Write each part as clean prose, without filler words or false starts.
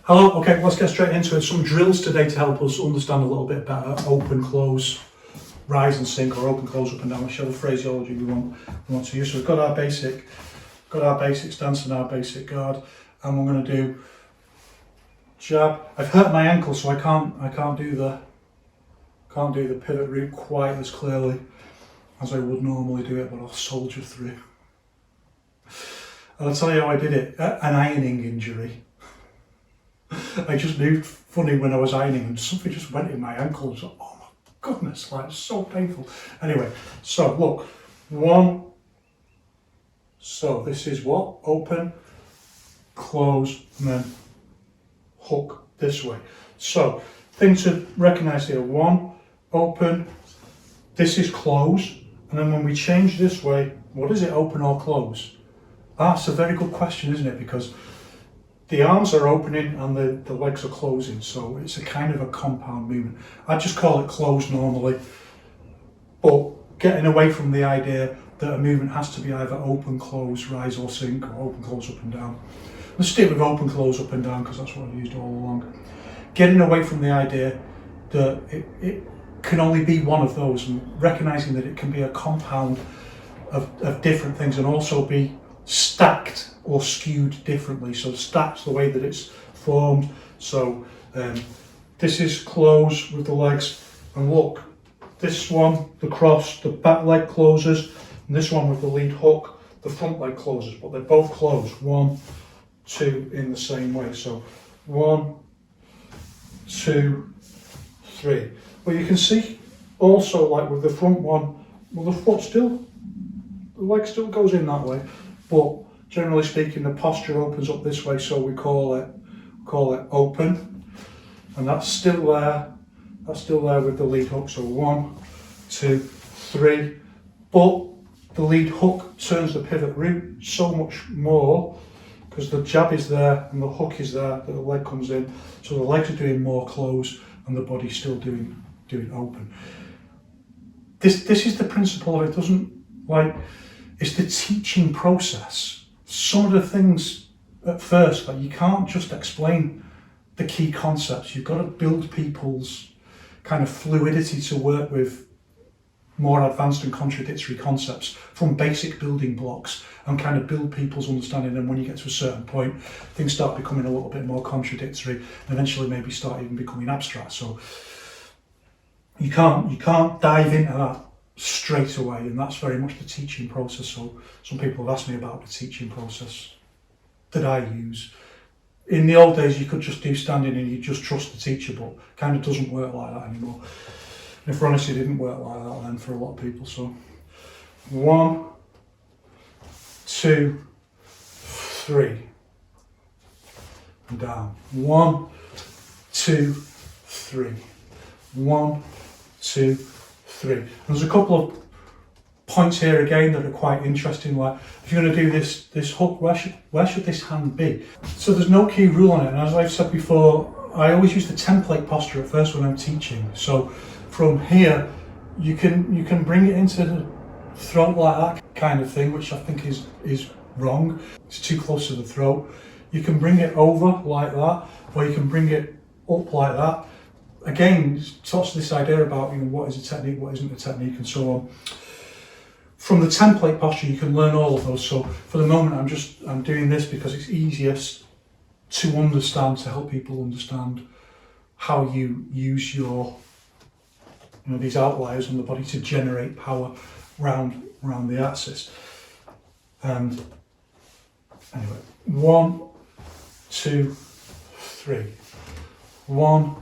Hello, okay, let's get straight into it. Some drills today to help us understand a little bit better open, close, rise and sink, or open, close, up and down, whichever phraseology we want to use. So we've got our basic stance and our basic guard, and we're going to do jab. I've hurt my ankle, so I can't do the pivot route quite as clearly as I would normally do it, but I'll soldier through. And I'll tell you how I did it. An ironing injury. I just moved funny when I was ironing and something just went in my ankle. I was like, oh my goodness, like it's so painful. Anyway, so look, one. So this is what? Open, close, and then hook this way. So things to recognise here. One, open, this is close. And then when we change this way, what is it, open or close? That's a very good question, isn't it? Because the arms are opening and the legs are closing, so it's a kind of a compound movement. I just call it close normally, but getting away from the idea that a movement has to be either open, close, rise or sink, or open, close, up and down. Let's stick with open, close, up and down because that's what I've used all along. Getting away from the idea that it can only be one of those, and recognising that it can be a compound of different things and also be stacked or skewed differently. So stacked the way that it's formed. So this is close with the legs, and look, this one, the cross, the back leg closes, and this one with the lead hook, the front leg closes, but they're both closed. 1, 2 in the same way. So 1, 2, 3. But you can see also, like with the front one, well, the leg still goes in that way, but generally speaking, the posture opens up this way, so we call it open, and that's still there. That's still there with the lead hook. So 1, 2, 3. But the lead hook turns the pivot route so much more because the jab is there and the hook is there that the leg comes in. So the legs are doing more close and the body's still doing open. This is the principle of it. Doesn't like it's the teaching process. Some of the things at first, like you can't just explain the key concepts. You've got to build people's kind of fluidity to work with more advanced and contradictory concepts from basic building blocks and kind of build people's understanding. And when you get to a certain point, things start becoming a little bit more contradictory and eventually maybe start even becoming abstract. So you can't dive into that straight away, and that's very much the teaching process. So some people have asked me about the teaching process that I use. In the old days, you could just do standing and you just trust the teacher, but kind of doesn't work like that anymore. And if we're honest, it didn't work like that then for a lot of people. So 1, 2, 3, and down. 1, 2, 3. 1, 2, 3. There's a couple of points here again that are quite interesting. Like if you're going to do this hook, where should this hand be? So there's no key rule on it. And as I've said before, I always use the template posture at first when I'm teaching. So from here, you can bring it into the throat like that kind of thing, which I think is wrong. It's too close to the throat. You can bring it over like that, or you can bring it up like that. Again, it talks to this idea about what is a technique, what isn't a technique, and so on. From the template posture, you can learn all of those. So for the moment, I'm doing this because it's easiest to understand, to help people understand how you use your these outliers on the body to generate power around the axis. And anyway, 1, 2, 3. 1,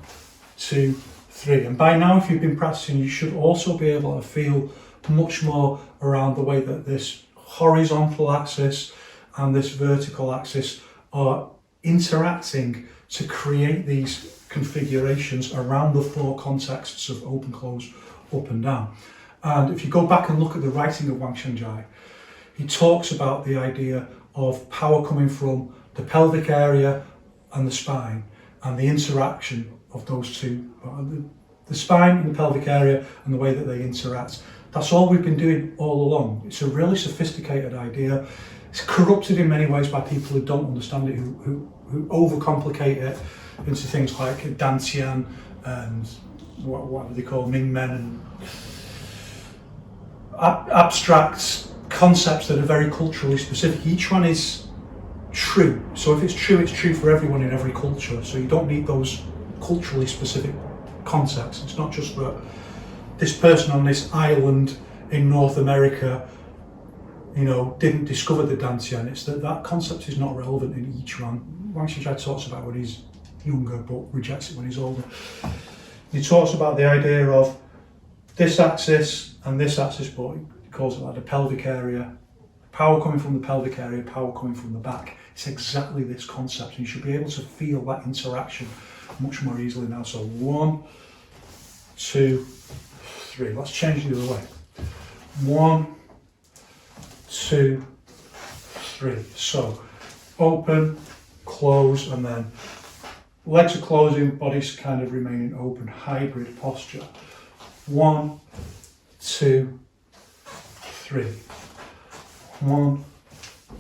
2, 3. And by now, if you've been practicing, you should also be able to feel much more around the way that this horizontal axis and this vertical axis are interacting to create these configurations around the 4 contexts of open, close, up and down. And if you go back and look at the writing of Wang Shengjai, he talks about the idea of power coming from the pelvic area and the spine, and the interaction of those two, the spine and the pelvic area and the way that they interact. That's all we've been doing all along. It's a really sophisticated idea. It's corrupted in many ways by people who don't understand it, who overcomplicate it into things like Dantian and what they call Ming Men, and abstract concepts that are very culturally specific. Each one is true. So if it's true for everyone in every culture. So you don't need those culturally specific concepts. It's not just that this person on this island in North America, you know, didn't discover the Dantian. It's that concept is not relevant in each one. Wang Xichai talks about when he's younger, but rejects it when he's older. He talks about the idea of this axis and this axis, but he calls it like the pelvic area. Power coming from the pelvic area, power coming from the back. It's exactly this concept, and you should be able to feel that interaction much more easily now. So 1, 2, 3. Let's change the other way. 1, 2, 3. So open, close, and then legs are closing, body's kind of remaining open, hybrid posture. 1, 2, 3. 1,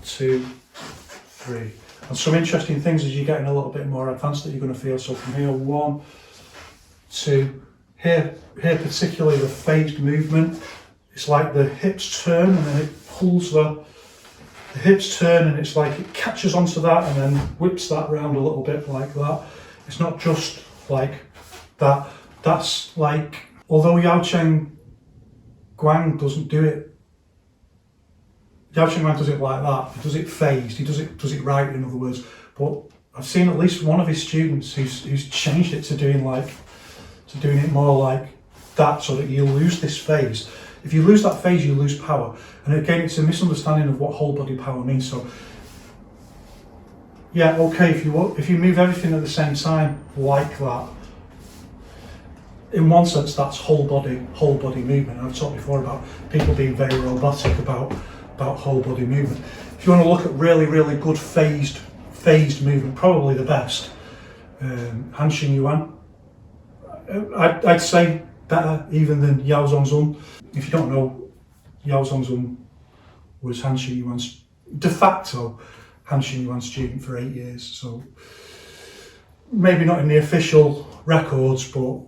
2, 3. And some interesting things as you're getting a little bit more advanced that you're going to feel. So from here, 1, 2, here particularly the phased movement. It's like the hips turn and then it pulls the hips turn, and it's like it catches onto that and then whips that round a little bit like that. It's not just like that. That's like, although Yao Cheng Guang doesn't do it, Yao Cheng Guang does it like that. He does it phased. He does it right, in other words. But I've seen at least one of his students who's changed it to doing it more like that, so that you lose this phase. If you lose that phase, you lose power. And again, it's a misunderstanding of what whole body power means. So, yeah, okay, if you move everything at the same time like that, in one sense, that's whole body movement. And I've talked before about people being very robotic about whole body movement. If you want to look at really, really good phased movement, probably the best, Hanshin Yuan. I'd say better even than Yao Zongzun. If you don't know, Yao Zongzun was Hanshin Yuan's de facto Hanshin Yuan student for 8 years. So maybe not in the official records, but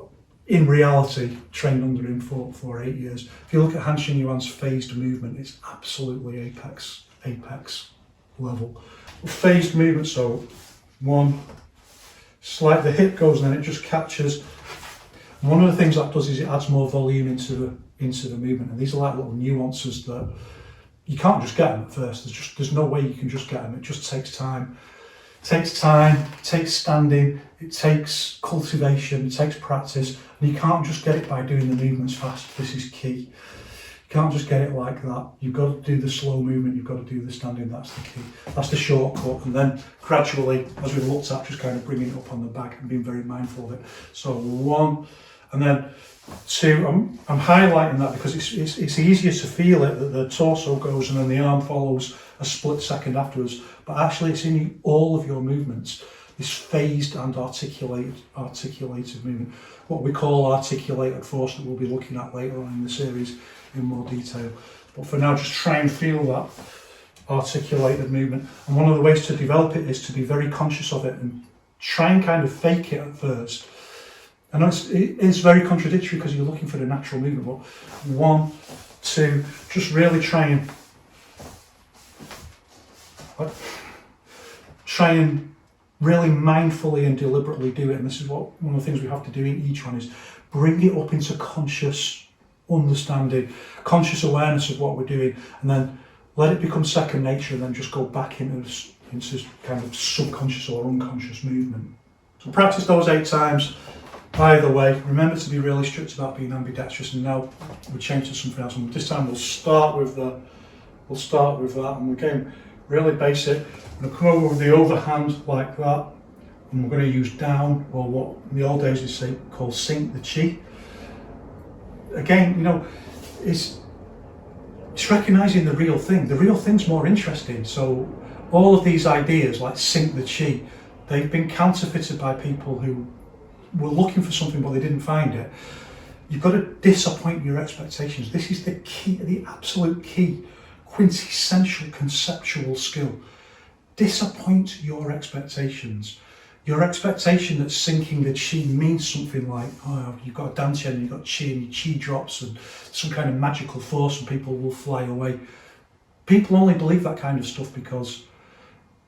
in reality, trained under him for 8 years. If you look at Hanshin Yuan's phased movement, it's absolutely apex level. Phased movement, so 1, the hip goes and then it just catches. And one of the things that does is it adds more volume into the movement. And these are like little nuances that you can't just get them at first. There's no way you can just get them. It just takes time. It takes standing, it takes cultivation, it takes practice, and you can't just get it by doing the movements fast. This is key. You can't just get it like that. You've got to do the slow movement, you've got to do the standing, that's the key. That's the shortcut, and then gradually, as we've looked at, just kind of bringing it up on the back and being very mindful of it. So 1, and then 2, I'm highlighting that because it's easier to feel it, that the torso goes and then the arm follows a split second afterwards, but actually it's in all of your movements, this phased and articulated movement, what we call articulated force, that we'll be looking at later on in the series in more detail. But for now, just try and feel that articulated movement, and one of the ways to develop it is to be very conscious of it and try and kind of fake it at first. I know it's very contradictory because you're looking for the natural movement, but 1, 2, just really try and really mindfully and deliberately do it. And this is one of the things we have to do in each one, is bring it up into conscious understanding, conscious awareness of what we're doing, and then let it become second nature, and then just go back into kind of subconscious or unconscious movement. So practice those 8 times. By the way, remember to be really strict about being ambidextrous, and now we'll change to something else. And this time we'll start with that, and we're getting really basic. I'm going to come over with the overhand like that, and we're going to use down, or what in the old days is called sink the chi. Again, you know, it's recognising the real thing. The real thing's more interesting. So all of these ideas like sink the chi, they've been counterfeited by people who were looking for something but they didn't find it. You've got to disappoint your expectations. This is the key, the absolute key. quintessential conceptual skill. Disappoint your expectations. Your expectation that sinking the chi means something like, oh, you've got a dantian and you've got chi and your chi drops and some kind of magical force and people will fly away. People only believe that kind of stuff because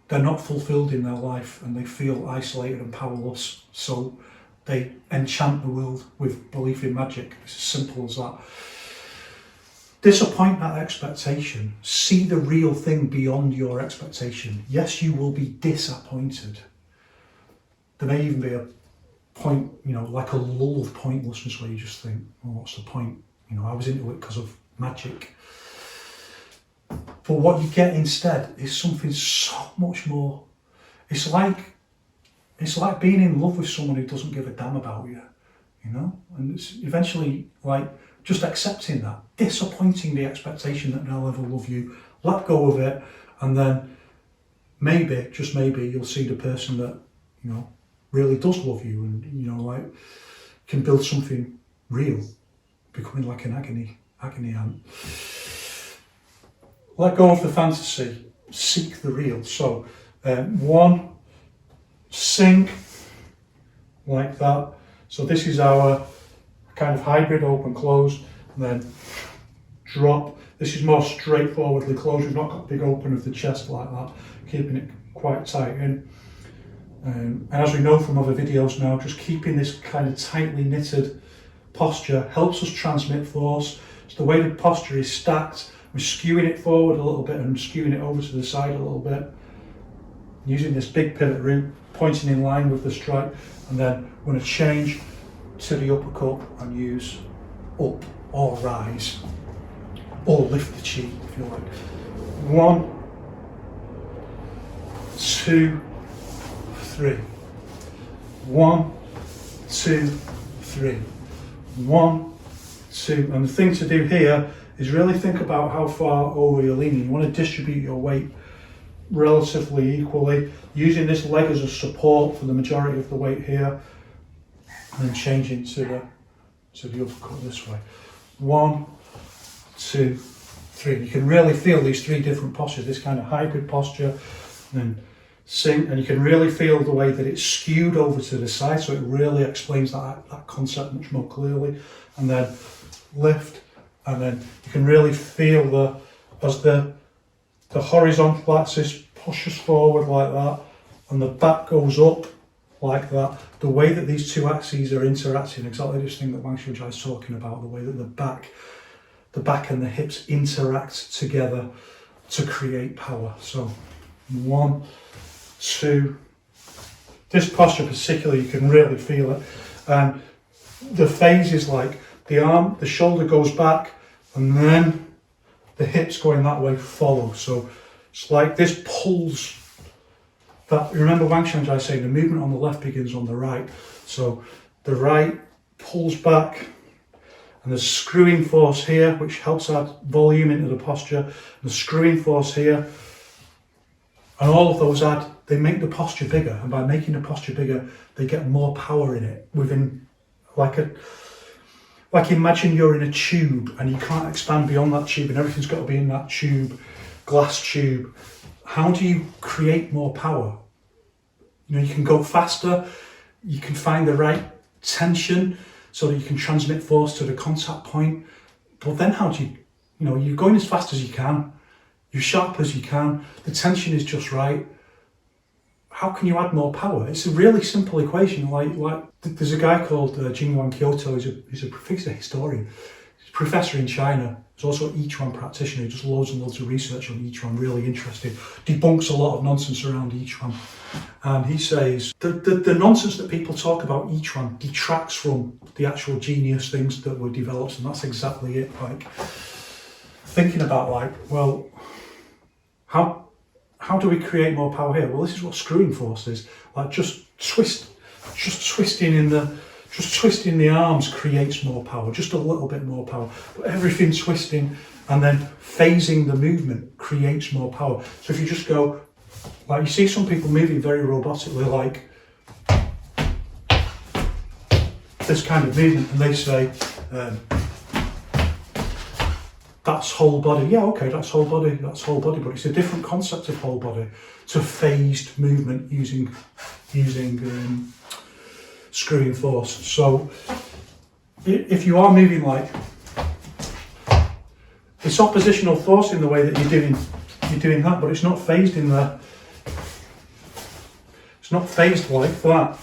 they're not fulfilled in their life and they feel isolated and powerless. So they enchant the world with belief in magic. It's as simple as that. Disappoint that expectation. See the real thing beyond your expectation. Yes, you will be disappointed. There may even be a point, like a lull of pointlessness where you just think, well, what's the point? I was into it because of magic. But what you get instead is something so much more. It's like being in love with someone who doesn't give a damn about you, And it's eventually like just accepting that, disappointing the expectation that they'll ever love you, let go of it, and then maybe, just maybe, you'll see the person that, really does love you and, can build something real, becoming like an agony ant. Let go of the fantasy, seek the real. So, one, sink, like that. So this is our kind of hybrid open close, and then drop. This is more straightforwardly closed. We've not got a big open of the chest like that, keeping it quite tight in. And as we know from other videos now, just keeping this kind of tightly knitted posture helps us transmit force. So the way the posture is stacked, we're skewing it forward a little bit and skewing it over to the side a little bit. Using this big pivot root, pointing in line with the strike, and then we're going to change to the uppercut and use up or rise or lift the chi if you like. 1, 2, 3. 1, 2, 3. 1, 2. And the thing to do here is really think about how far over you're leaning. You want to distribute your weight relatively equally, using this leg as a support for the majority of the weight here, and then changing to the uppercut this way. 1, 2, 3. You can really feel these three different postures, this kind of hybrid posture, and then sink, and you can really feel the way that it's skewed over to the side, so it really explains that concept much more clearly. And then lift, and then you can really feel as the horizontal axis pushes forward like that, and the back goes up like that. The way that these two axes are interacting, exactly this thing that Wang Xiaojia is talking about, the way that the back and the hips interact together to create power. So 1, 2. This posture particularly, you can really feel it. And the phase is like the shoulder goes back, and then the hips going that way follow. So it's like this pulls that. Remember Wang Xiaojia saying the movement on the left begins on the right. So the right pulls back, and there's screwing force here, which helps add volume into the posture. The screwing force here, and all of those they make the posture bigger. And by making the posture bigger, they get more power in it. Within like imagine you're in a tube and you can't expand beyond that tube, and everything's got to be in that tube, glass tube. How do you create more power? You can go faster, you can find the right tension so that you can transmit force to the contact point. But then how do you're going as fast as you can, you're sharp as you can, the tension is just right. How can you add more power? It's a really simple equation. Like there's a guy called Jingyuan Kyoto. He's a historian. He's a professor in China. He's also an Yiquan practitioner. He does loads and loads of research on Yiquan. Really interested. Debunks a lot of nonsense around Yiquan. And he says the nonsense that people talk about Yiquan detracts from the actual genius things that were developed, and that's exactly it. Like thinking about well, how do we create more power here? Well, this is what screwing force is. Like just twisting the arms creates more power, just a little bit more power. But everything twisting and then phasing the movement creates more power. So if you just go, like you see some people moving very robotically, like this kind of movement, and they say, that's whole body. Yeah, okay, that's whole body, but it's a different concept of whole body to phased movement using screwing force. So if you are moving like, it's oppositional force in the way that you're doing that, but it's not phased in the, it's not phased like that.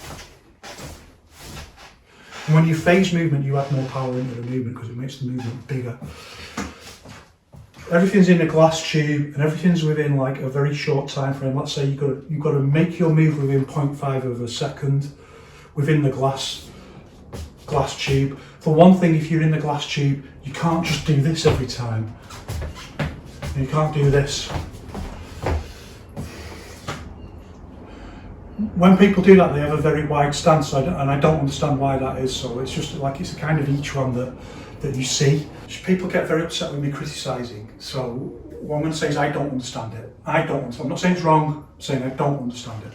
And when you phase movement, you add more power into the movement because it makes the movement bigger. Everything's in a glass tube and everything's within like a very short time frame. Let's say you've got to make your move within 0.5 of a second within the glass tube. For one thing, if you're in the glass tube, you can't just do this every time. You can't do this. When people do that, they have a very wide stance, and I don't understand why that is. So it's just like, it's a kind of each one that you see. People get very upset with me criticising. So what I'm going to say is I don't understand it. I don't understand. I'm not saying it's wrong, I'm saying I don't understand it.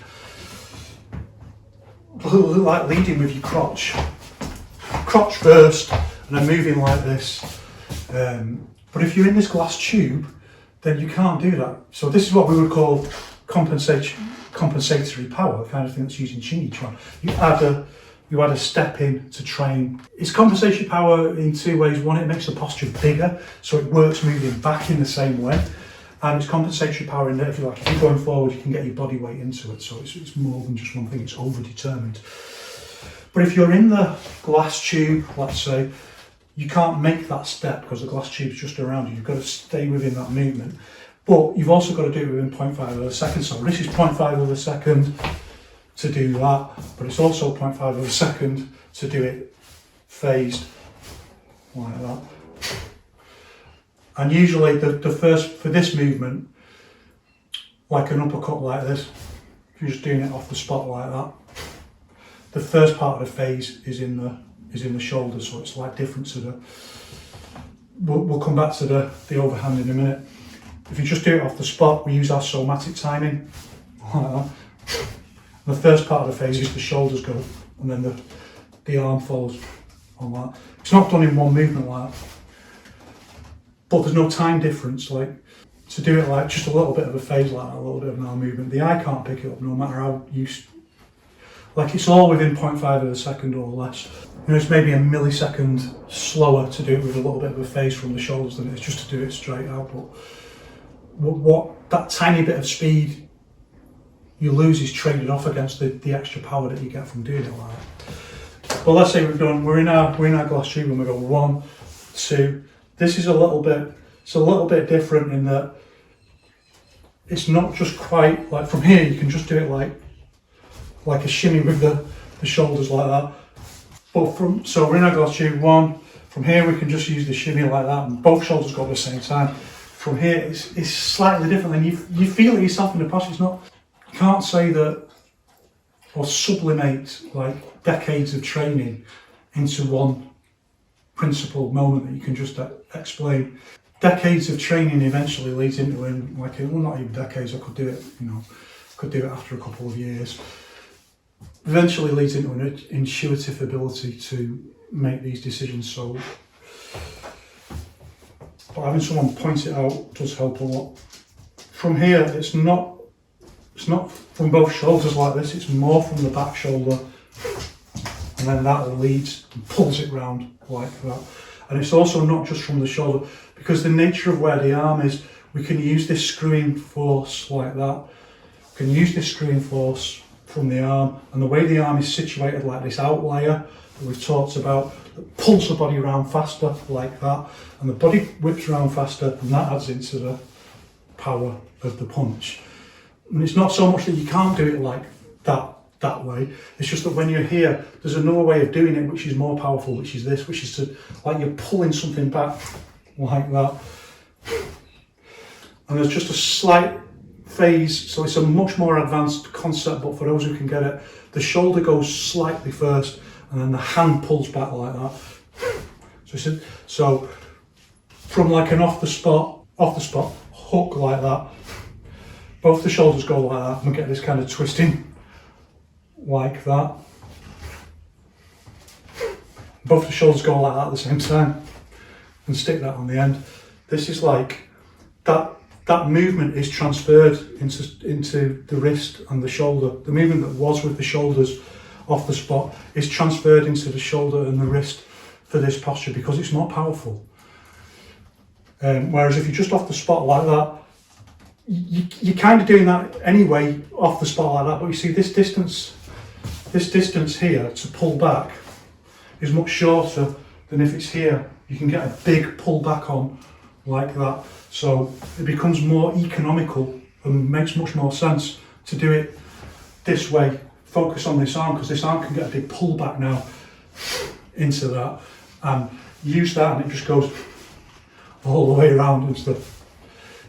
Like leading with your crotch first, and then moving like this. But if you're in this glass tube, then you can't do that. So this is what we would call compensatory power, the kind of thing that's used in Qigong. You add a step in to train. It's compensatory power in two ways. One, it makes the posture bigger, so it works moving back in the same way. And it's compensatory power in that if you're going forward, you can get your body weight into it. So it's more than just one thing, it's over-determined. But if you're in the glass tube, let's say, you can't make that step because the glass tube's just around you. You've got to stay within that movement. But you've also got to do it within 0.5 of a second. So this is 0.5 of a second to do that, but it's also 0.5 of a second to do it phased like that. And usually the first, for this movement, like an uppercut like this, if you're just doing it off the spot like that, the first part of the phase is in the shoulders, so it's like different to the, we'll come back to the overhand in a minute. If you just do it off the spot, we use our somatic timing, like that. The first part of the phase is the shoulders go, and then the arm follows on that. It's not done in one movement like that, but there's no time difference. Like, to do it like just a little bit of a phase like that, a little bit of an arm movement, the eye can't pick it up no matter how like it's all within 0.5 of a second or less. You know, it's maybe a millisecond slower to do it with a little bit of a phase from the shoulders than it is just to do it straight out. But what that tiny bit of speed you lose is traded off against the extra power that you get from doing it like that. Well, let's say we're in our glass tube and we go 1, 2. This is a little bit different in that it's not just quite like from here. You can just do it like a shimmy with the shoulders like that. But so we're in our glass tube 1. From here we can just use the shimmy like that, and both shoulders go at the same time. From here it's slightly different, and you feel it yourself in the posture. It's not. You can't say that or sublimate like decades of training into one principal moment that you can just explain. Decades of training eventually leads into well, not even decades. I could do it, could do it after a couple of years. Eventually leads into an intuitive ability to make these decisions. So, but having someone point it out does help a lot. From here, it's not from both shoulders like this, it's more from the back shoulder, and then that leads and pulls it round like that. And it's also not just from the shoulder, because the nature of where the arm is, we can use this screwing force like that. We can use this screwing force from the arm, and the way the arm is situated, like this outlier that we've talked about, that pulls the body around faster like that, and the body whips around faster, and that adds into the power of the punch. And it's not so much that you can't do it like that way, it's just that when you're here, there's another way of doing it which is more powerful, which is this, which is to, like you're pulling something back like that. And there's just a slight phase, so it's a much more advanced concept, but for those who can get it, the shoulder goes slightly first, and then the hand pulls back like that. So from like an off the spot hook like that, both the shoulders go like that, and we get this kind of twisting like that. Both the shoulders go like that at the same time, and stick that on the end. This is like that movement is transferred into the wrist and the shoulder. The movement that was with the shoulders off the spot is transferred into the shoulder and the wrist for this posture because it's more powerful. Whereas if you're just off the spot like that, you're kind of doing that anyway off the spot like that, but you see this distance here to pull back is much shorter than if it's here. You can get a big pull back on like that. So it becomes more economical and makes much more sense to do it this way. Focus on this arm because this arm can get a big pull back now into that, and use that, and it just goes all the way around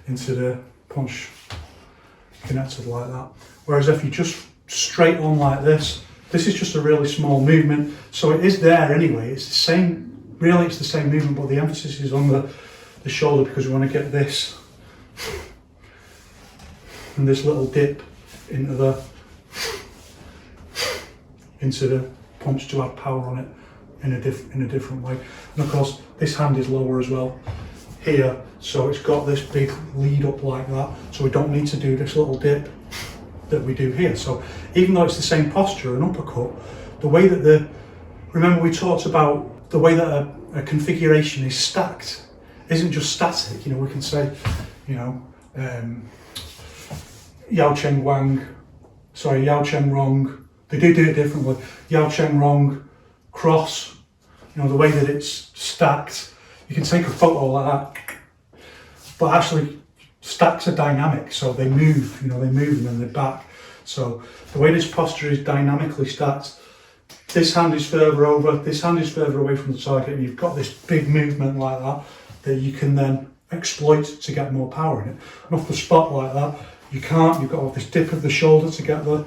into the punch connected like that. Whereas if you just straight on like this is just a really small movement, so it is there anyway. It's the same, really it's the same movement, but the emphasis is on the shoulder because we want to get this and this little dip into the punch to add power on it in a different way. And of course this hand is lower as well here, so it's got this big lead up like that, so we don't need to do this little dip that we do here. So even though it's the same posture, an uppercut, the way that remember we talked about the way that a configuration is stacked isn't just static. You know, we can say, you know, Yao Cheng Rong, they do it differently. Yao Cheng Rong cross, you know, the way that it's stacked. You can take a photo like that, but actually stacks are dynamic, so they move, you know, they move and then they're back. So the way this posture is dynamically stacked, this hand is further over, this hand is further away from the target, and you've got this big movement like that you can then exploit to get more power in it. And off the spot like that, you can't, you've got this dip of the shoulder to get the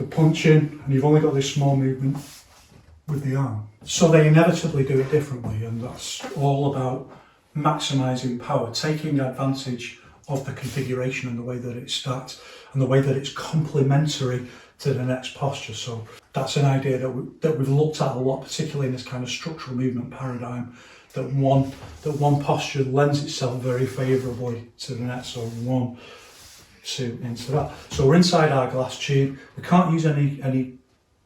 punch in, and you've only got this small movement with the arm. So they inevitably do it differently, and that's all about maximising power, taking advantage of the configuration and the way that it's stacked and the way that it's complementary to the next posture. So that's an idea that we've looked at a lot, particularly in this kind of structural movement paradigm, that one posture lends itself very favourably to the next. So 1, 2 into that. So we're inside our glass tube. We can't use any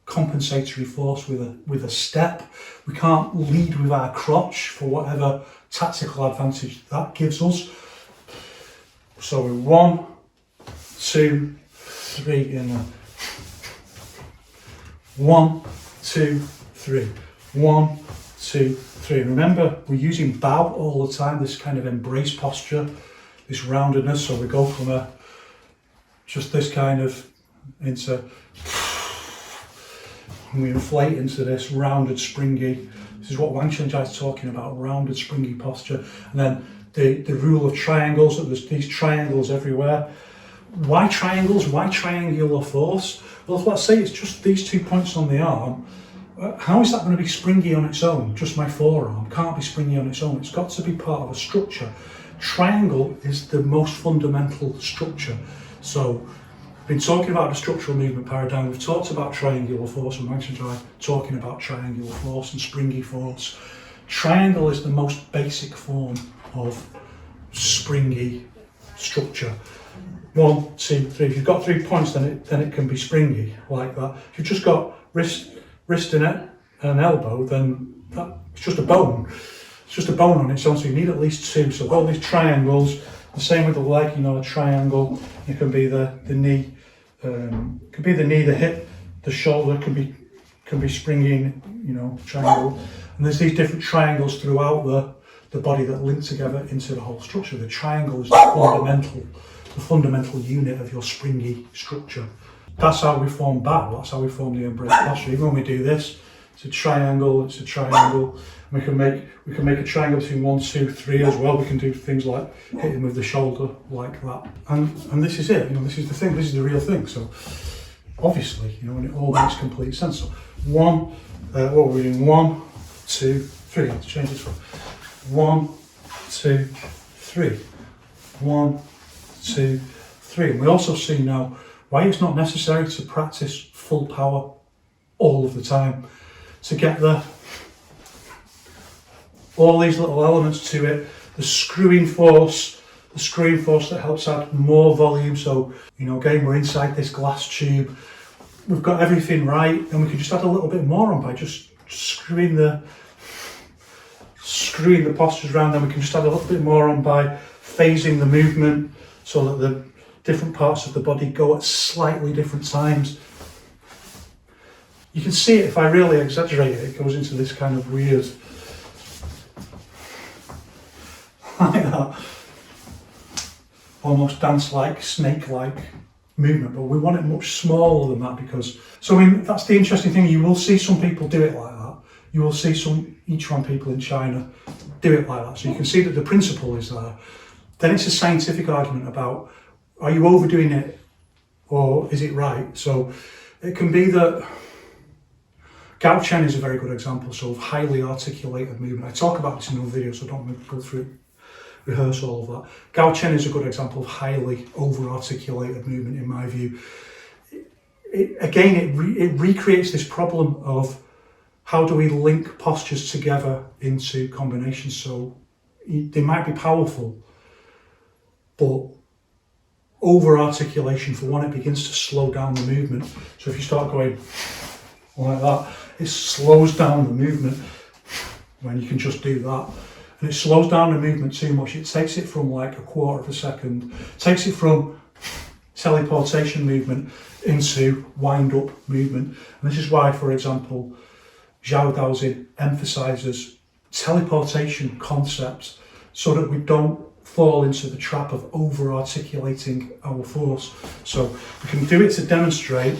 compensatory force with a step. We can't lead with our crotch for whatever tactical advantage that gives us. So we're 1, 2, 3 in there. 1, 2, 3. 1, 2, 3. And remember, we're using bow all the time, this kind of embrace posture, this roundedness. So we go from just this kind of into, and we inflate into this rounded, springy. This is what Wang Chunjai is talking about, rounded, springy posture. And then the rule of triangles, that there's these triangles everywhere. Why triangles? Why triangular force? Well, let's say it's just these 2 points on the arm. How is that going to be springy on its own? Just my forearm can't be springy on its own. It's got to be part of a structure. Triangle is the most fundamental structure. So we've been talking about the structural movement paradigm. We've talked about triangular force, and Wang Chunjai talking about triangular force and springy force. Triangle is the most basic form of springy structure. 1, 2, 3. If you've got 3 points, then it can be springy like that. If you've just got wrist and an elbow, then it's just a bone. It's just a bone on its own, so you need at least 2. So all these triangles, the same with the leg, you know, a triangle. It can be the knee, the hip, the shoulder can be springy, you know, triangle. And there's these different triangles throughout the body that link together into the whole structure. The triangle is the fundamental unit of your springy structure. That's how we form bow, that's how we form the embrace posture. Even when we do this, it's a triangle, it's a triangle. We can make a triangle between 1, 2, 3 as well. We can do things like hitting with the shoulder like that. And this is it, you know, this is the thing, this is the real thing. So obviously, you know, and it all makes complete sense. So what were we doing? 1, 2, 3. Let's change this one. 1, 2, 3. 1, 2, 3. And we also see now why it's not necessary to practice full power all of the time. To get all these little elements to it, the screwing force that helps add more volume. So, you know, again, we're inside this glass tube. We've got everything right, and we can just add a little bit more on by just screwing the postures around. Then we can just add a little bit more on by phasing the movement so that the different parts of the body go at slightly different times. You can see it, if I really exaggerate it, it goes into this kind of weird, like that, almost dance-like, snake-like movement, but we want it much smaller than that because, so I mean, that's the interesting thing. You will see some people do it like that. You will see some Yiquan people in China do it like that. So you can see that the principle is there. Then it's a scientific argument about, are you overdoing it or is it right? So it can be that Gao Chen is a very good example, so of highly articulated movement. I talk about this in another video, so don't go through rehearse all of that. Gao Chen is a good example of highly over-articulated movement in my view. It recreates this problem of how do we link postures together into combinations. So they might be powerful, but over-articulation, for one, it begins to slow down the movement. So if you start going like that, it slows down the movement when you can just do that. And it slows down the movement too much. It takes it from like a quarter of a second, takes it from teleportation movement into wind-up movement. And this is why, for example, Zhao Daoxin emphasizes teleportation concepts so that we don't fall into the trap of over-articulating our force. So we can do it to demonstrate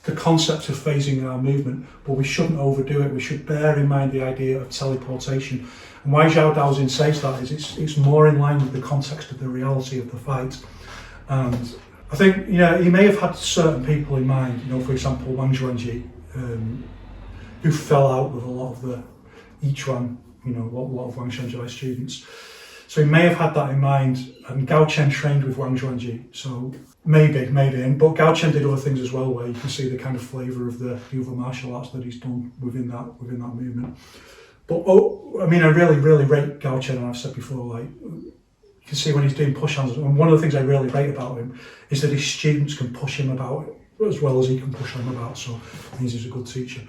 the concept of phasing our movement, but we shouldn't overdo it. We should bear in mind the idea of teleportation. And why Zhao Daoxin says that is it's more in line with the context of the reality of the fight. And I think, you know, he may have had certain people in mind, you know, for example, Wang Zhuangji, who fell out with a lot of the Yiquan, you know, a lot of Wang Zhuangji's students. So he may have had that in mind, and Gao Chen trained with Wang Zhuangji, so maybe, but Gao Chen did other things as well, where you can see the kind of flavour of the other martial arts that he's done within that movement. But I mean, I really rate Gao Chen, and I've said before, like, you can see when he's doing push-hands, and one of the things I really rate about him is that his students can push him about as well as he can push them about, so it means he's a good teacher.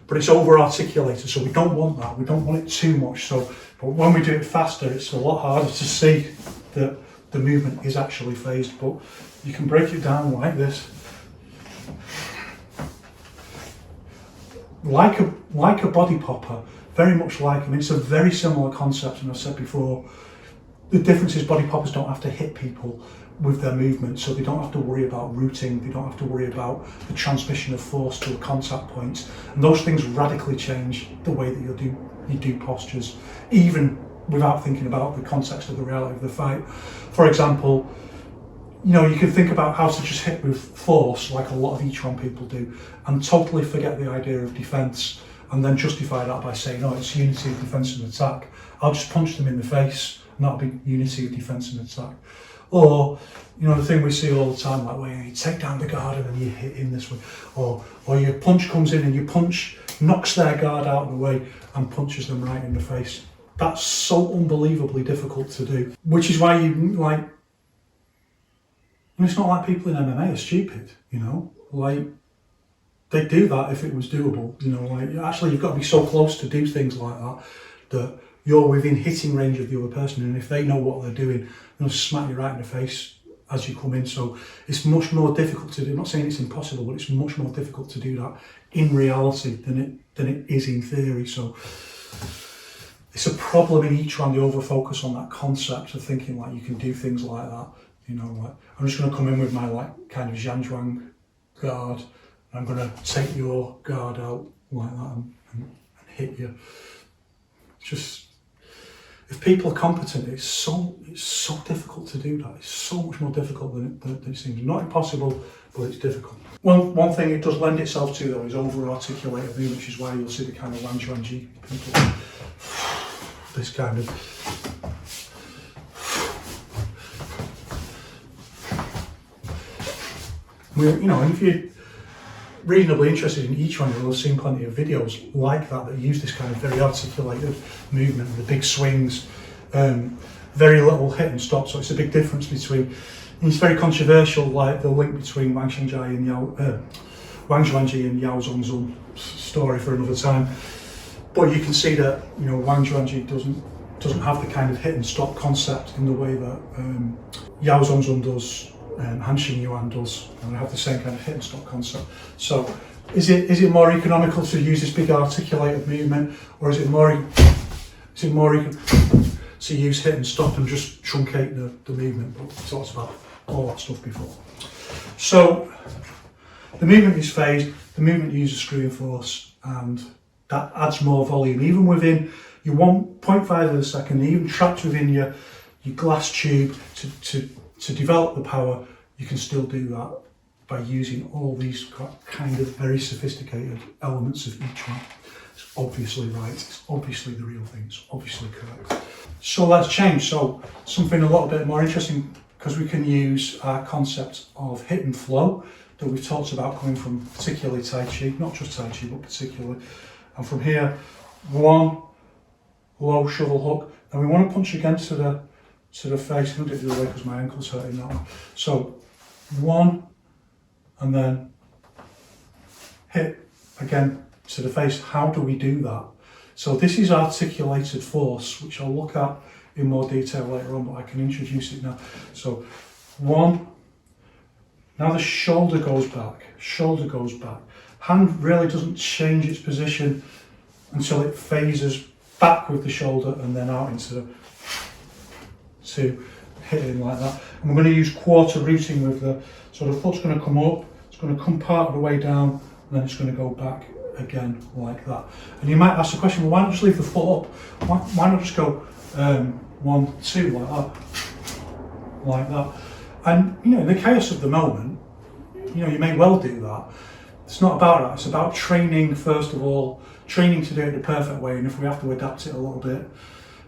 But it's over-articulated, so we don't want that. We don't want it too much. So, but when we do it faster, it's a lot harder to see that the movement is actually phased. But you can break it down like this, like a body popper, very much like. I mean, it's a very similar concept, and I've said before, the difference is body poppers don't have to hit people with their movement, so they don't have to worry about routing, they don't have to worry about the transmission of force to a contact point, and those things radically change the way that you do postures, even without thinking about the context of the reality of the fight. For example, you know, you can think about how to just hit with force, like a lot of Yiquan people do, and totally forget the idea of defence, and then justify that by saying, oh, it's unity of defence and attack. I'll just punch them in the face, and that'll be unity of defence and attack. Or, you know, the thing we see all the time, like where you take down the guard and then you hit in this way. Or your punch comes in and your punch knocks their guard out of the way and punches them right in the face. That's so unbelievably difficult to do. Which is why you, like, and it's not like people in MMA are stupid, you know? Like, they'd do that if it was doable, you know? Like, actually, you've got to be so close to do things like that that you're within hitting range of the other person, and if they know what they're doing, they'll smack you right in the face as you come in. So it's much more difficult to do. I'm not saying it's impossible, but it's much more difficult to do that in reality than it is in theory. So it's a problem in Yiquan, the over focus on that concept of thinking like you can do things like that. You know, like I'm just going to come in with my like kind of Zhanzhuang guard, and I'm going to take your guard out like that and hit you. Just, if people are competent, it's so difficult to do that. It's so much more difficult than it seems. Not impossible, but it's difficult. One thing it does lend itself to though is over-articulated movement, which is why you'll see the kind of Wang Zhuangji people. This kind of. You know, and if you're reasonably interested in Yiquan, you'll have seen plenty of videos like that use this kind of very articulated movement, the big swings, very little hit and stop. So it's a big difference between, and it's very controversial, like the link between Wang Zhuangji and Yao Zhongzhun, story for another time. But you can see that, you know, Wang Zhuangji doesn't have the kind of hit and stop concept in the way that Yao Zhongzhun does, Han Xingyuan does, and they have the same kind of hit and stop concept. So is it more economical to use this big articulated movement, or is it more to use hit and stop and just truncate the movement? But we talked about all that stuff before. So the movement is phased, the movement uses screwing force, and that adds more volume. Even within your 1.5 of a second, even trapped within your glass tube to develop the power, you can still do that by using all these kind of very sophisticated elements of each one. It's obviously right, it's obviously the real thing, it's obviously correct. So let's change. So something a little bit more interesting, because we can use our concept of hit and flow that we've talked about coming from particularly Tai Chi, not just Tai Chi, but particularly. And from here, one low shovel hook, and we want to punch again to the face. I'm going to do it the other way because my ankle's hurting that one. So one, and then hit again to the face. How do we do that? So this is articulated force, which I'll look at in more detail later on, but I can introduce it now. So one, now the shoulder goes back, Hand really doesn't change its position until it phases back with the shoulder and then out into to hitting like that. And we're going to use quarter rooting with the, so the foot's going to come up, it's going to come part of the way down, and then it's going to go back again like that. And you might ask the question, well, why not just leave the foot up? Why not just go 1, 2 like that? And you know, in the chaos of the moment, you know, you may well do that. It's not about that. It's about training, first of all, training to do it the perfect way. And if we have to adapt it a little bit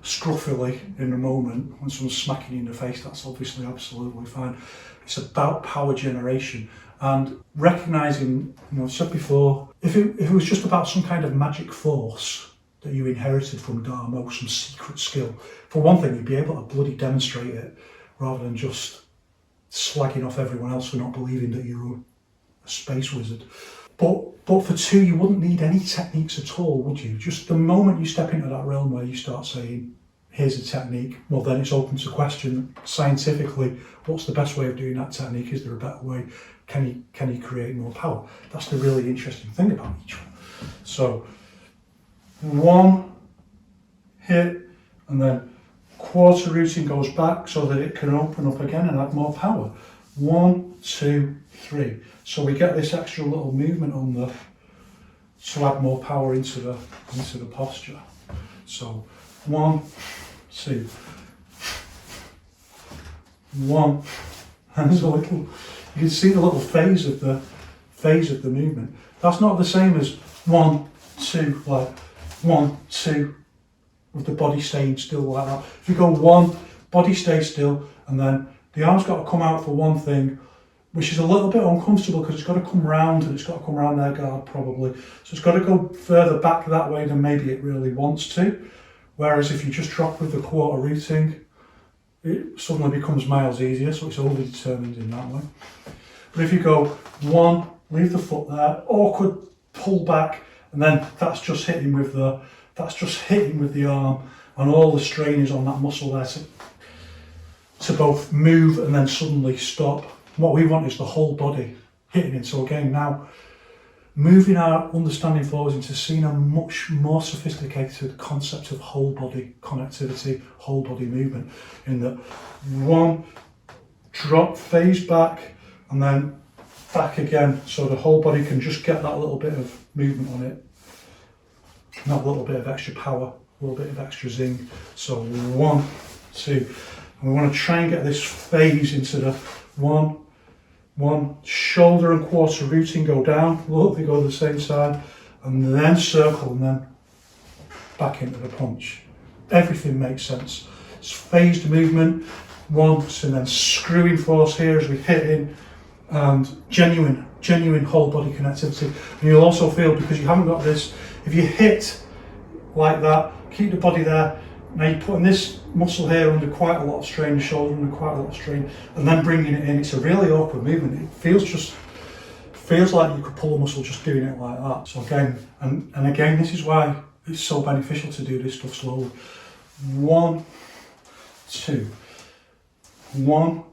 scruffily in the moment, when someone's smacking you in the face, that's obviously absolutely fine. It's about power generation and recognizing, you know, I've said before, if it was just about some kind of magic force that you inherited from Dharma, some secret skill, for one thing, you'd be able to bloody demonstrate it rather than just slagging off everyone else for not believing that you're a space wizard. But for two, you wouldn't need any techniques at all, would you? Just the moment you step into that realm where you start saying, here's a technique, well then it's open to question scientifically, what's the best way of doing that technique? Is there a better way? Can you create more power? That's the really interesting thing about each one. So one hit, and then quarter rooting goes back so that it can open up again and add more power. 1, 2, 3. So we get this extra little movement on the, to add more power into the posture. So 1, 2, 1, and there's a little, you can see the little phase of the movement. That's not the same as 1, 2, like 1, 2, with the body staying still like that. If you go 1, body stays still, and then the arm's got to come out for one thing, which is a little bit uncomfortable because it's got to come round, and it's got to come round their guard probably. So it's got to go further back that way than maybe it really wants to. Whereas if you just drop with the quarter rooting, it suddenly becomes miles easier, so it's overly determined in that way. But if you go 1, leave the foot there, awkward pull back, and then that's just hitting with the arm, and all the strain is on that muscle there to both move and then suddenly stop. What we want is the whole body hitting it. So again, now moving our understanding forwards into seeing a much more sophisticated concept of whole body connectivity, whole body movement, in that 1, drop, phase back, and then back again, so the whole body can just get that little bit of movement on it, not a little bit of extra power, a little bit of extra zing. So 1, 2, and we want to try and get this phase into the 1, shoulder and quarter rooting go down, look, they go the same side, and then circle, and then back into the punch. Everything makes sense. It's phased movement once, and then screwing force here as we hit in, and genuine whole body connectivity. And you'll also feel, because you haven't got this, if you hit like that, keep the body there, Now you're putting this muscle here under quite a lot of strain, the shoulder under quite a lot of strain, and then bringing it in. It's a really awkward movement. It feels like you could pull a muscle just doing it like that. So again, and again, this is why it's so beneficial to do this stuff slowly. 1, 2, 1,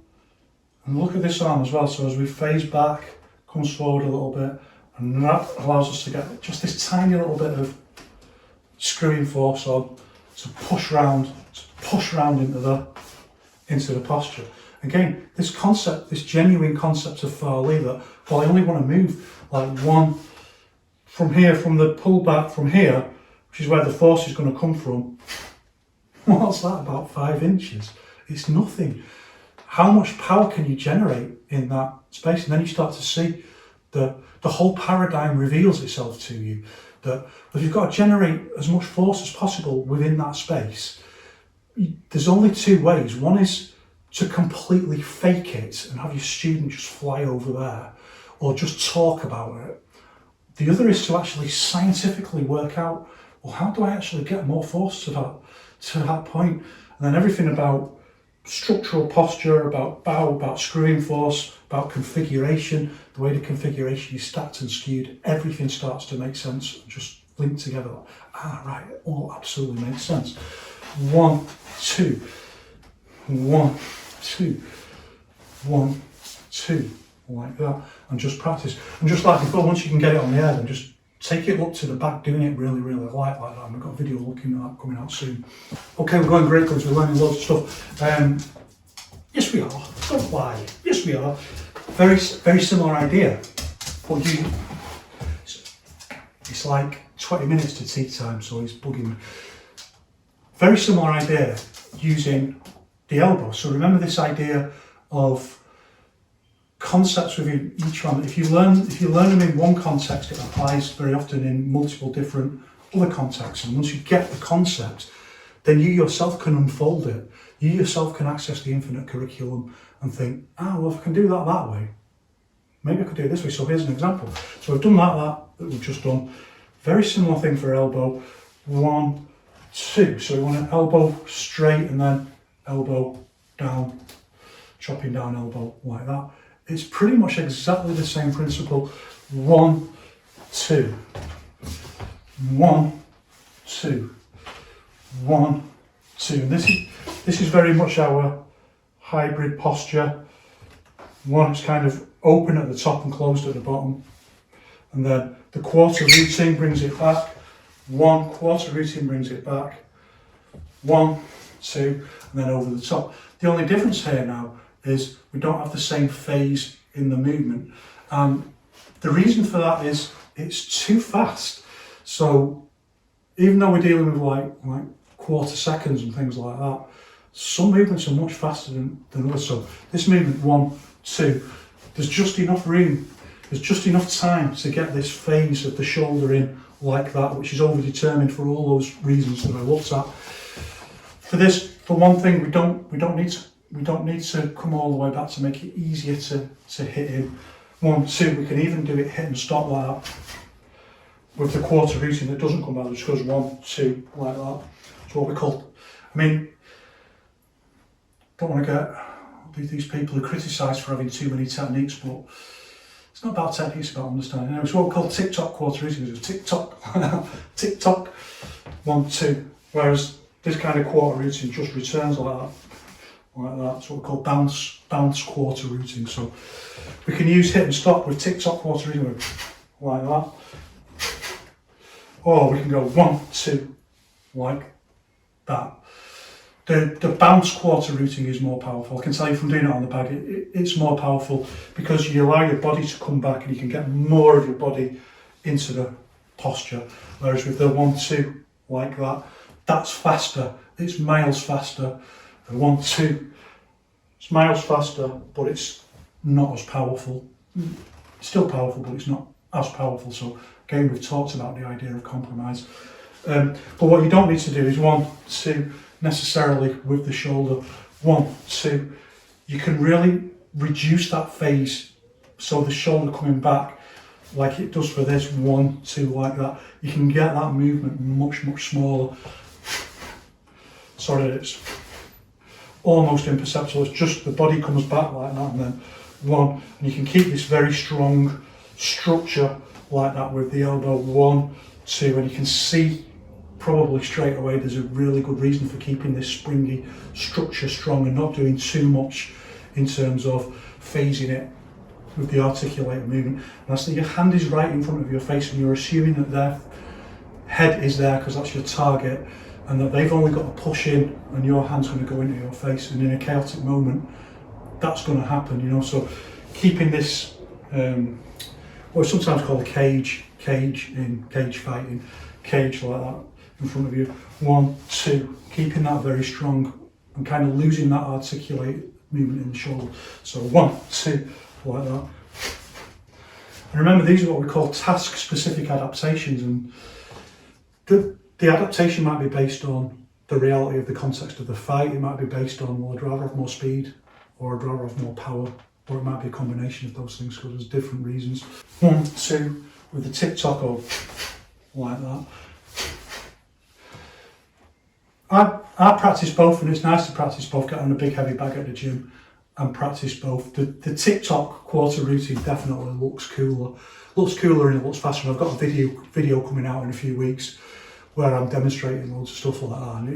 and look at this arm as well. So as we phase back, comes forward a little bit, and that allows us to get just this tiny little bit of screwing force on to push round into the posture. Again, this concept, this genuine concept of far lead, that, well, I only want to move like one from here, from the pull back from here, which is where the force is going to come from. What's that, about 5 inches? It's nothing. How much power can you generate in that space? And then you start to see the whole paradigm reveals itself to you. That if you've got to generate as much force as possible within that space, there's only 2 ways. One is to completely fake it and have your student just fly over there, or just talk about it. The other is to actually scientifically work out, well, how do I actually get more force to that point? And then everything about structural posture, about bow, about screwing force, about configuration, the way the configuration is stacked and skewed, everything starts to make sense and just link together. Right, it all absolutely makes sense. 1, 2, 1, 2, 1, 2, like that, and just practice. And just like before, once you can get it on the air, then just take it up to the back, doing it really, really light like that. And we've got a video looking at that coming out soon. Okay, we're going great because we're learning loads of stuff. Yes, we are. Don't lie. Yes, we are. Very, very similar idea. But it's like 20 minutes to tea time, so he's bugging me. Very similar idea using the elbow. So remember this idea of concepts within each one. If you learn them in one context, it applies very often in multiple different other contexts. And once you get the concept, then you yourself can unfold it. You yourself can access the infinite curriculum and think, well, if I can do that way, maybe I could do it this way. So here's an example. So we've done that we've just done. Very similar thing for elbow. 1, 2. So we want to elbow straight and then elbow down, chopping down elbow like that. It's pretty much exactly the same principle. 1, 2, 1, 2, 1, 2. And this is very much our hybrid posture. One is kind of open at the top and closed at the bottom. And then the quarter routine brings it back. 1, quarter routine brings it back. 1, 2, and then over the top. The only difference here now is we don't have the same phase in the movement. The reason for that is it's too fast. So even though we're dealing with like quarter seconds and things like that, some movements are much faster than others. So this movement 1, 2, there's just enough room, there's just enough time to get this phase of the shoulder in like that, which is overdetermined for all those reasons that I looked at. For one thing, we don't need to come all the way back to make it easier to hit in. 1, 2, we can even do it hit and stop like that. With the quarter routine that doesn't come back, it just goes 1, 2, like that. It's what we call, don't want to get these people who criticise for having too many techniques, but it's not about techniques, it's about understanding. Anyway, it's what we call tic-toc quarter routine. It's tic-toc, tic-toc, 1, 2. Whereas this kind of quarter routine just returns like that. Like that. It's what we call bounce quarter routine. So we can use hit and stop with tic-toc quarter routine like that. Or we can go 1, 2, like that. The bounce quarter routine is more powerful. I can tell you from doing it on the bag, it's more powerful because you allow your body to come back and you can get more of your body into the posture. Whereas with the 1, 2, like that, that's faster. It's miles faster. The 1, 2, it's miles faster, but it's not as powerful. It's still powerful, but it's not as powerful. So again, we've talked about the idea of compromise. But what you don't need to do is 1, 2, necessarily with the shoulder. 1, 2. You can really reduce that phase. So the shoulder coming back like it does for this 1, 2, like that. You can get that movement much, much smaller. so that it's almost imperceptible. It's just the body comes back like that, and then one, and you can keep this very strong structure like that with the elbow. 1, 2, and you can see probably straight away there's a really good reason for keeping this springy structure strong and not doing too much in terms of phasing it with the articulated movement. And that's that your hand is right in front of your face, and you're assuming that their head is there because that's your target, and that they've only got to push in and your hand's going to go into your face, and in a chaotic moment that's going to happen, you know. So keeping this what's sometimes called a cage in cage fighting, cage like that in front of you. 1, 2, keeping that very strong and kind of losing that articulated movement in the shoulder. So 1, 2, like that. And remember, these are what we call task specific adaptations, and the adaptation might be based on the reality of the context of the fight. It might be based on, well, I'd rather have more speed, or I'd rather have more power, or it might be a combination of those things because there's different reasons. 1, 2, with the tic-toc or like that. I practice both, and it's nice to practice both. Get on a big heavy bag at the gym and practice both. The tic-toc quarter routine definitely looks cooler. Looks cooler and it looks faster. And I've got a video coming out in a few weeks where I'm demonstrating loads of stuff like that. And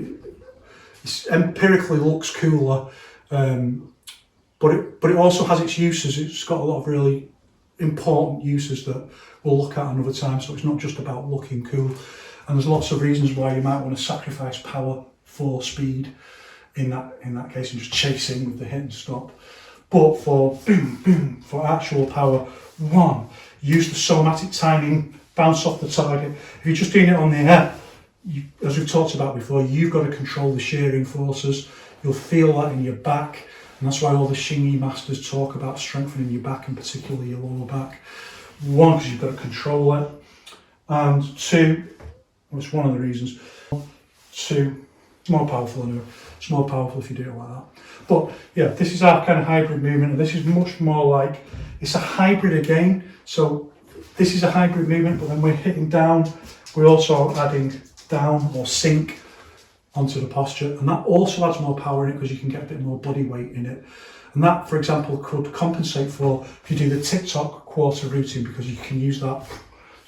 it empirically looks cooler, but it also has its uses. It's got a lot of really important uses that we'll look at another time. So it's not just about looking cool. And there's lots of reasons why you might want to sacrifice power for speed in that case, and just chasing with the hit and stop. But for boom, boom, for actual power, 1, use the somatic timing, bounce off the target. If you're just doing it on the air, as we've talked about before, you've got to control the shearing forces. You'll feel that in your back, and that's why all the Xingyi masters talk about strengthening your back, and particularly your lower back. 1, because you've got to control it, and 2, it's one of the reasons. 2, it's more powerful anyway. It's more powerful if you do it like that. But yeah, this is our kind of hybrid movement, and this is much more like, it's a hybrid again. So this is a hybrid movement, but then we're hitting down. We're also adding down or sink onto the posture, and that also adds more power in it because you can get a bit more body weight in it. And that, for example, could compensate for if you do the tic-toc quarter routine, because you can use that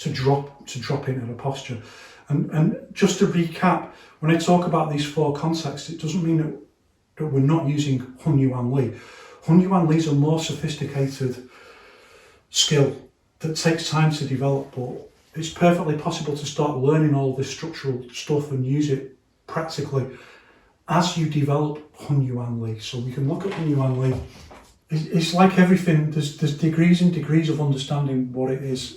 to drop into the posture. And just to recap, when I talk about these 4 concepts, it doesn't mean that we're not using Hun Yuan Li. Hun Yuan Li is a more sophisticated skill that takes time to develop, but it's perfectly possible to start learning all this structural stuff and use it practically as you develop Hun Yuan Li. So we can look at Hun Yuan Li. It's like everything, there's degrees and degrees of understanding what it is,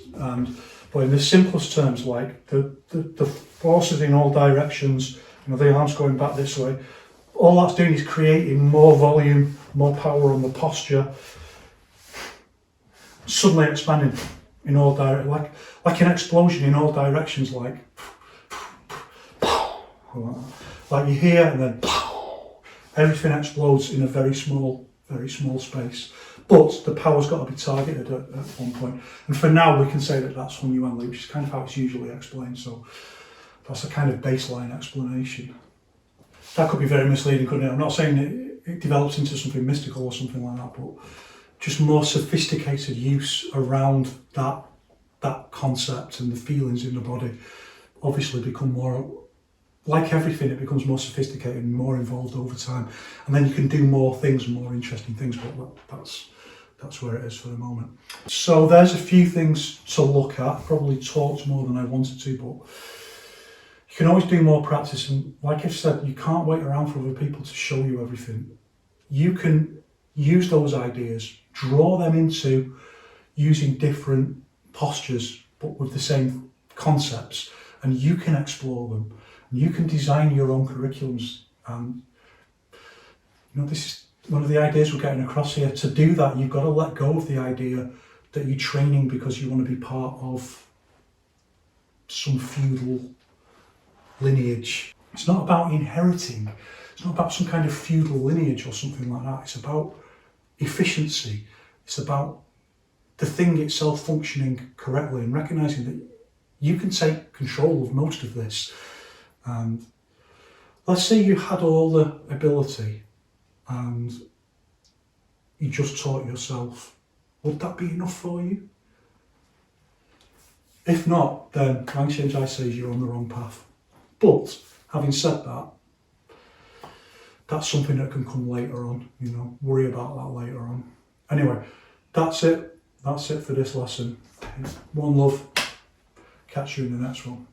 but in the simplest terms, like the forces in all directions, you know, the arms going back this way, all that's doing is creating more volume, more power on the posture, suddenly expanding in all directions, like an explosion in all directions, like you hear, and then everything explodes in a very small space. But the power's got to be targeted at one point. And for now, we can say that that's Hun Yuan Li, which is kind of how it's usually explained. So that's a kind of baseline explanation. That could be very misleading, couldn't it? I'm not saying it develops into something mystical or something like that, but just more sophisticated use around that concept, and the feelings in the body obviously become more, like everything, it becomes more sophisticated and more involved over time. And then you can do more things and more interesting things, but that's where it is for the moment. So there's a few things to look at. Probably talked more than I wanted to, but you can always do more practice. And like I've said, you can't wait around for other people to show you everything. You can use those ideas, draw them into using different postures, but with the same concepts, and you can explore them. And you can design your own curriculums. And you know, this is one of the ideas we're getting across here. To do that, you've got to let go of the idea that you're training because you want to be part of some feudal lineage. It's not about inheriting. It's not about some kind of feudal lineage or something like that. It's about efficiency. It's about the thing itself functioning correctly and recognizing that you can take control of most of this. And let's say you had all the ability and you just taught yourself. Would that be enough for you? If not, then Wang Xianzai says you're on the wrong path. But having said that, that's something that can come later on, you know, worry about that later on. Anyway, that's it. That's it for this lesson. One love. Catch you in the next one.